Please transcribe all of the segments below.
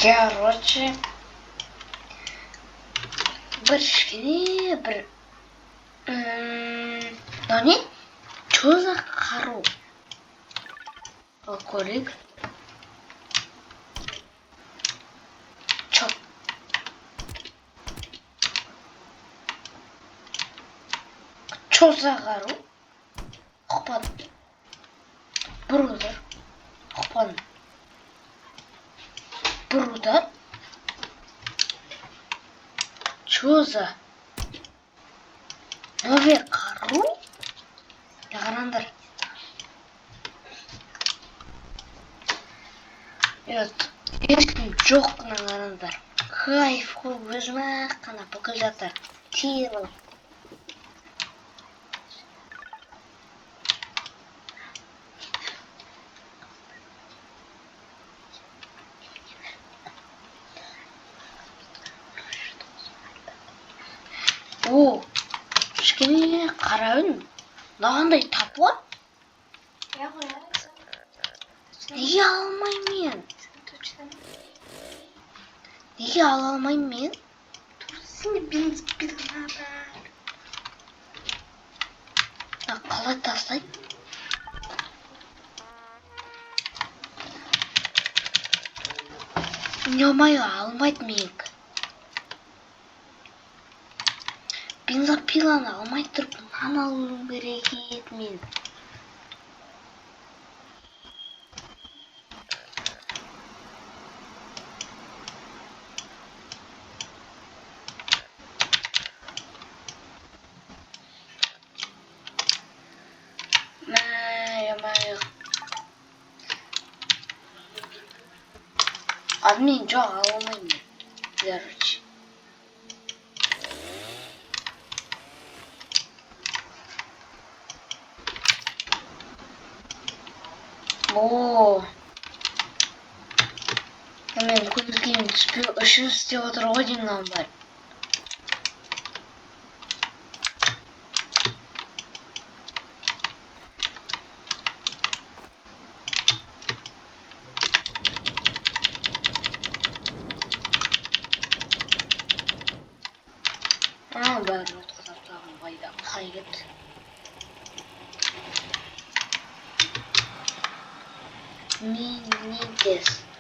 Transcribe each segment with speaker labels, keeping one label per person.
Speaker 1: Короче, кішкене бір не? Чё за қару? Алкоголик. Чё за қару? Ұқпадым. Бір удар. Ұқпадым. Бір удар. Чё за? Новый қару? Қараңдар. Ешкім жоқ қараңдар. Кайф қой, өзім-ақ қана бүкіл жатыр. Тиыл. О, кішкене қарауын. Мынандай тапы? Неге алмаймын мен? Неге ала алмаймын мен?
Speaker 2: Сенде бензин надо.
Speaker 1: Қалай тастайды? Ё-моё, алмайды менікі. Бензопиланы алмай тұрып, мынаны алуым керек еді мен. Админ жоқ ала алмаймын. Короче. О. Мен көңіл-күйім түспей үшін істеп отыр ғой деймін бар. Бәрін отқызап тағым қайда қай кетті.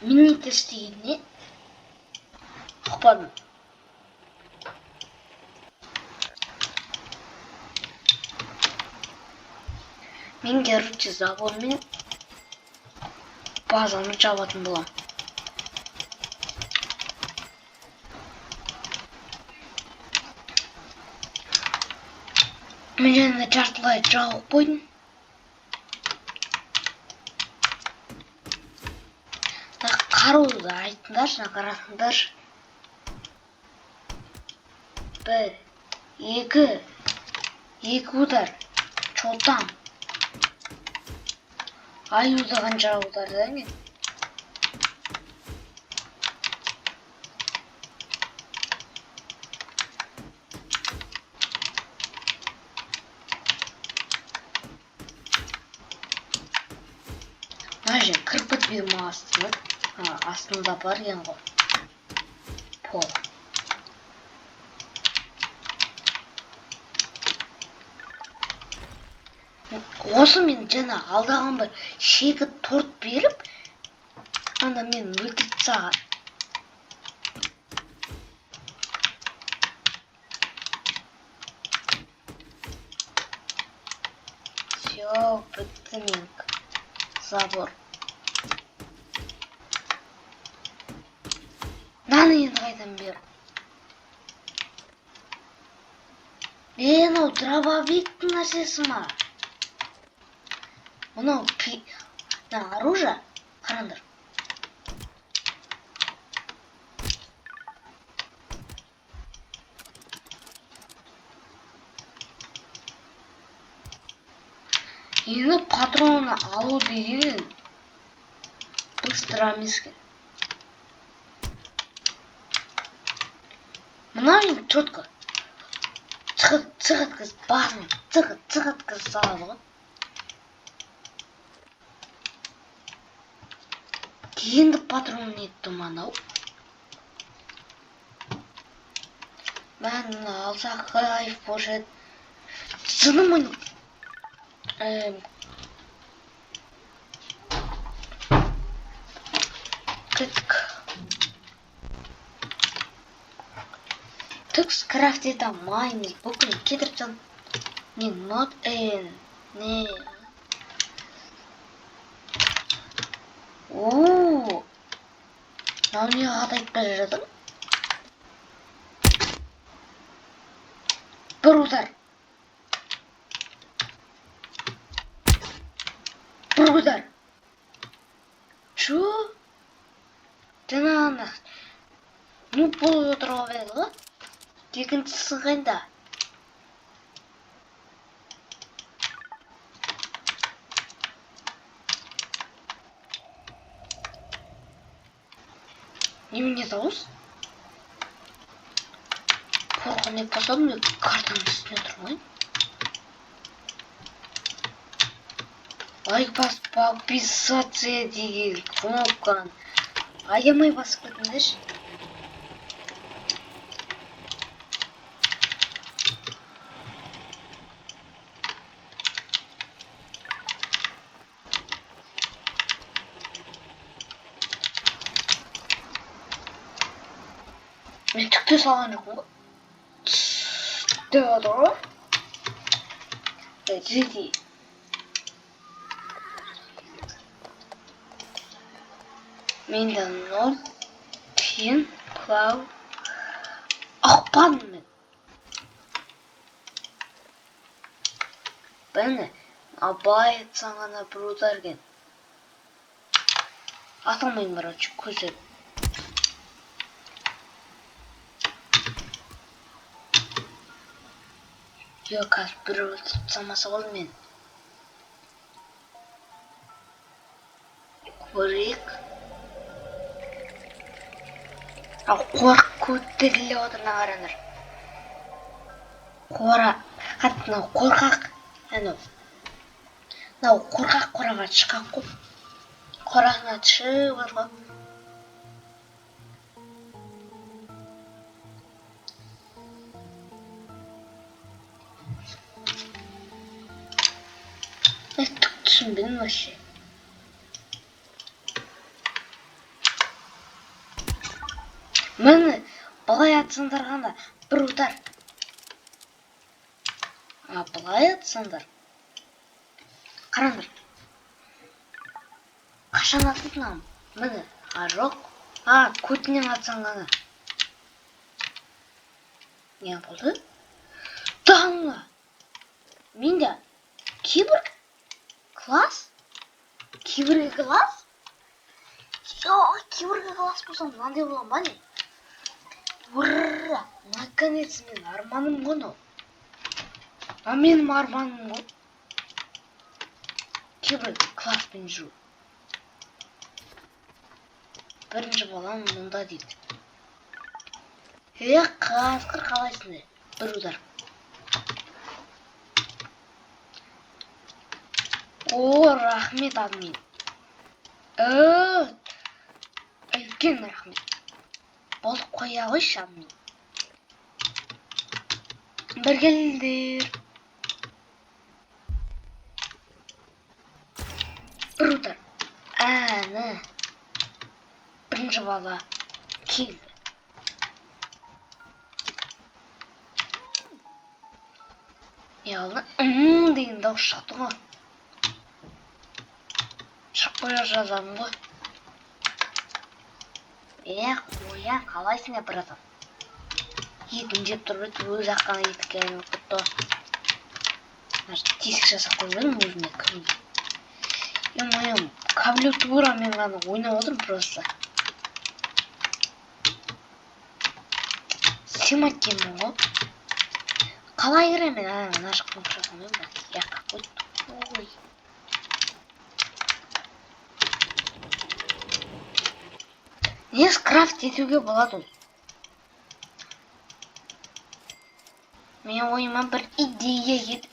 Speaker 1: Мини-тест деген не? Ұқпадым. Мен короче заводмен базаны жабатын болам. Мен жаңа жартылай жауып қойдым. Қаруды айтыңдаршы, қарасыңдаршы. 1, 2 удар. Чотам. Аюда қанша ударда мен? Мына жер кірпіт бүйім астында бар екен ғой. Пол. Осы мен жаңа алдаған бір шегі торт беріп, анда мен өлтіріп саған. Всё, бітті мен. Забор. Наны енді қайдан бер. Мынау дробовиктің нәрсесі ма? Мынау оружие, қараңдар. Енді патроны алу деген быстро емес екен. Мына мен четко цық еткізіп басын цық еткізіп салады ғой. Енді патрон нетті манау. Мен алса кайф болушу еді. Жынымын. Кеттік. Түкс крафтеда майнер бүкіл кетіріп жан. Не not in. Не. Ооо. Мынау не атайып бара жатыр? Бір удар. Бір удар. Чо? Жаңағына. Ну болып отырып еді ғой. Екіншісі қайда? Немене дауыс? Қорқынып басам, мен картаның үстіне тұрмайын. Лайк басып, подписаться деген кнопканы аямай басып кетіңдерші. Мен түкте салған жоқпын ғой. Деп отыр ғой. Жеки. Менде нол тиын плау ақпанмын. Бәне абай айтсаң ғана бір удар кен. Атылмайын барачы көзеп. Yok, қазір бір өлтіріп салмаса болды мен. Көрейік. Қорқ көтеріле отырына қараныр. Қора. Қатты қорқақ. Қорқақ қораға шықақ қоп. Қорағына түші барға. Түк түсінбедім вообще. Мені былай атсаңдар ғанда бір удар. Былай атсаңдар. Қараңдар. Қашан атытынам? Мені. Жоқ. Көтінен атсаң ғана. Не болды? Таңға. Менде киборг класс? Киборг класс? Жоқ, киборг класс болсам мынандай болам ба не? Ура! Наконец мен арманым ғыну. Менің арманым ғой. Киборг класспен жүру. Бірінші балам мұнда дейді. Қасқыр қалайсың? Бір удар. Рахмет админ. Үлкен рахмет. Болып қоя қойшы админ. Бір келдер. Бір удар. Бірінші бала келді. Яғына деген дауыс шықты ғой. Шықпай жазамын ғой. Қоя, қалайсың ә бір адам? Етін жеп тұрып өз аққана етікке айналып кетті. Тесік жасап қоймадым өзіме кірмейді. Ем, клавиатурамен ғана ойнап отырмын просто. Симат кемін ғой. Қалай кіремін? Мына жақтан жасамайым ба? Яққа қойды. Не скрафт етуге болады ол? Мен ойыма бір идея еді.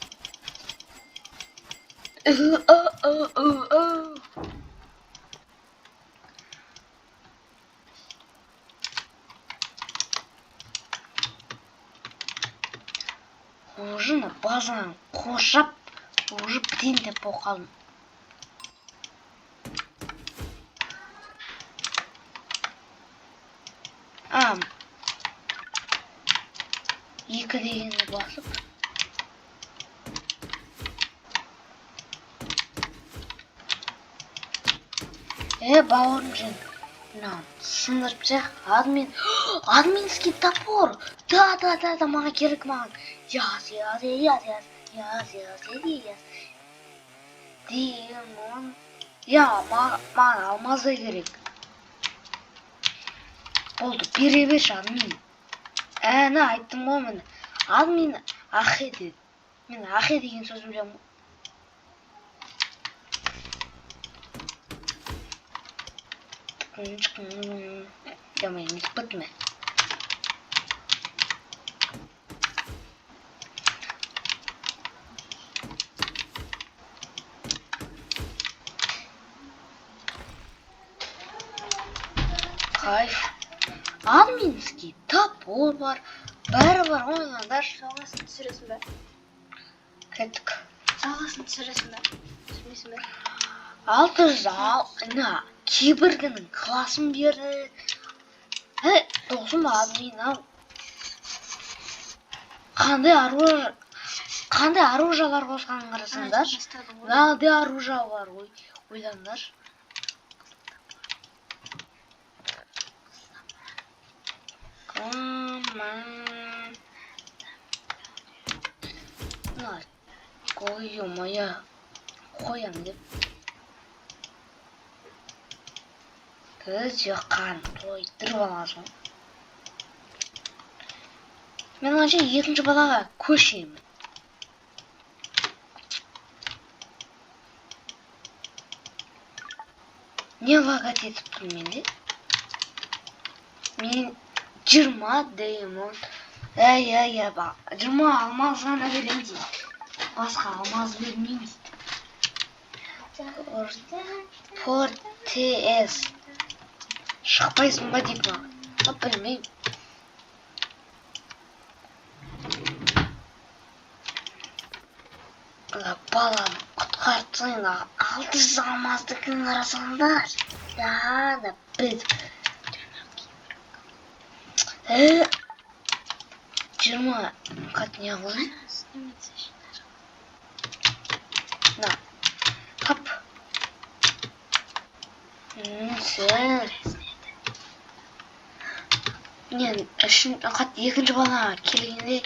Speaker 1: Ужыны базаны қоршап, уже бітейін деп болып қалдым. Екі дегенді басып. Бауырым жен. Сындырып жақ. Админский топор. Да, маған керек маған. Яз. Демон. Маған алмаздай керек. Болды, бере берші админ. Айттым ғой мен. Админ ахе деді. Мен ахе деген сөз білем. Мен бітті ме? Кайф. Админский топор бар. Бәрі бар, ойнаңдар.
Speaker 2: Жалғасын түсіресің бе?
Speaker 1: Кеттік.
Speaker 2: Жалғасын түсіресің бе? Түсірмейсің бе?
Speaker 1: 600 киборгінің класын берді. Доғым админ ау. Қандай оружиялар қосқанын қарасаңдар. Мынандай оружие бар ғой. Ойлаңдар. Ой-ой-ой, қоям деп. Қан тойдырып аласың. Мен ойымша екінші балаға көшемін. Не лагать етіп тұр менде? Мен 20 деймін. 20 алмаз ғана берем дейді. Басқа алмаз бермейміз. 4TS. Шықпайсың ба дейді маған. Білмеймін. Балам құтқартсың, 600 алмаздыкін қарасаңдар. Да, біз. 20 қат не қылайын? Қап. Сен. Мен үшін қат екінші балаға келгенде